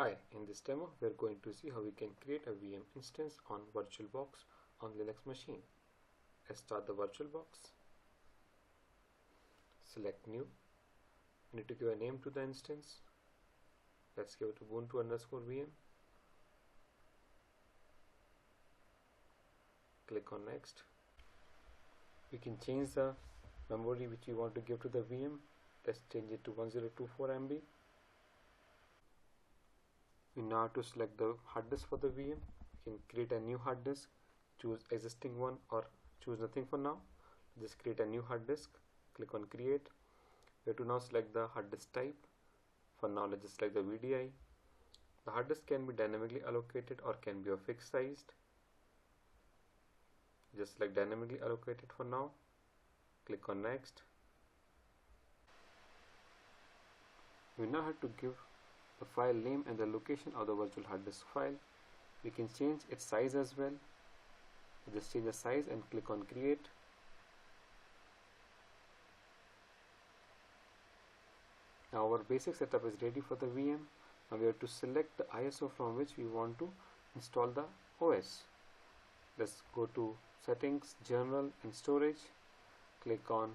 Hi, in this demo we are going to see how we can create a VM instance on VirtualBox on Linux machine. Let's start the VirtualBox. Select new. You need to give a name to the instance. Let's give it Ubuntu_VM. Click on next. We can change the memory which we want to give to the VM. Let's change it to 1024 MB. We now have to select the hard disk for the VM. You can create a new hard disk, choose existing one or choose nothing for now. Just create a new hard disk, click on create. We have to now select the hard disk type. For now, let's just select the VDI. The hard disk can be dynamically allocated or can be a fixed sized. Just select dynamically allocated for now. Click on next. We now have to give the file name and the location of the virtual hard disk file. We can change its size as well. Just change the size and click on create. Now our basic setup is ready for the VM. Now we have to select the ISO from which we want to install the OS. Let's go to settings, general and storage. Click on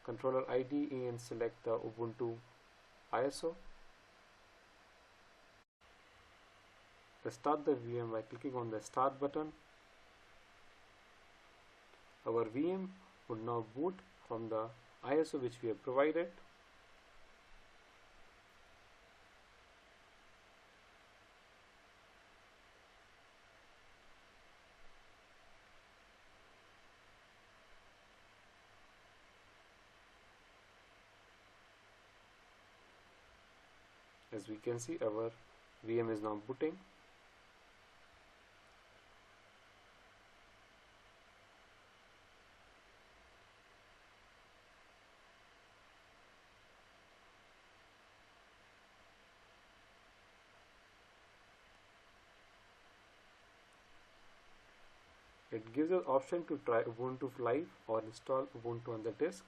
controller ID and select the Ubuntu ISO. Let's start the VM by clicking on the start button. Our VM would now boot from the ISO which we have provided. As we can see, our VM is now booting. It gives us option to try Ubuntu Live or install Ubuntu on the disk.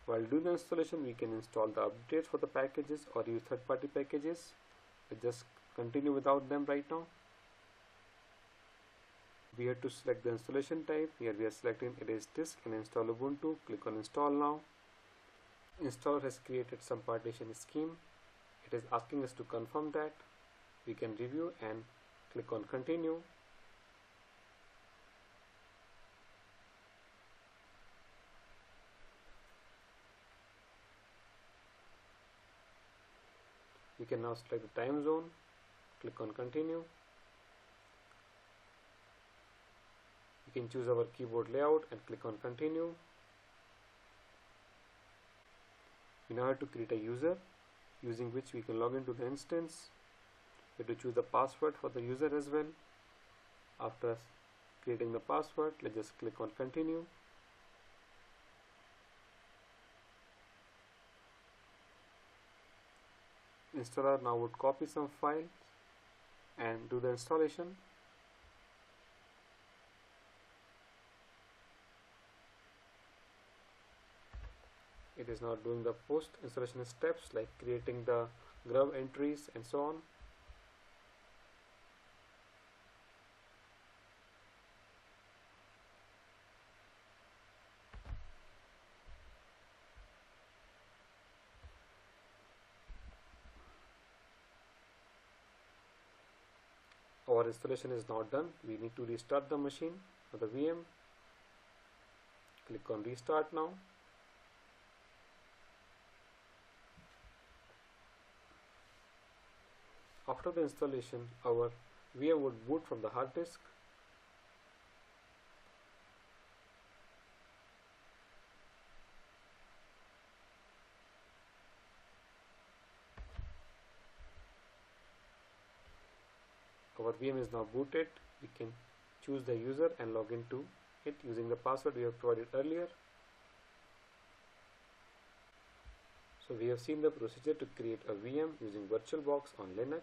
While doing the installation, we can install the updates for the packages or use third-party packages. Let's just continue without them right now. We have to select the installation type. Here we are selecting erase disk and install Ubuntu. Click on install now. Installer has created some partition scheme. It is asking us to confirm that. We can review and click on continue. We can now select the time zone, click on continue. We can choose our keyboard layout and click on continue. We now have to create a user using which we can log into the instance. We have to choose the password for the user as well. After creating the password, let's just click on continue. Installer now would copy some files and do the installation. It is now doing the post installation steps like creating the grub entries and so on. Our installation is now done. We need to restart the machine or the VM. Click on restart now. After the installation, our VM would boot from the hard disk. Our VM is now booted. We can choose the user and log into it using the password we have provided earlier. So we have seen the procedure to create a VM using VirtualBox on Linux.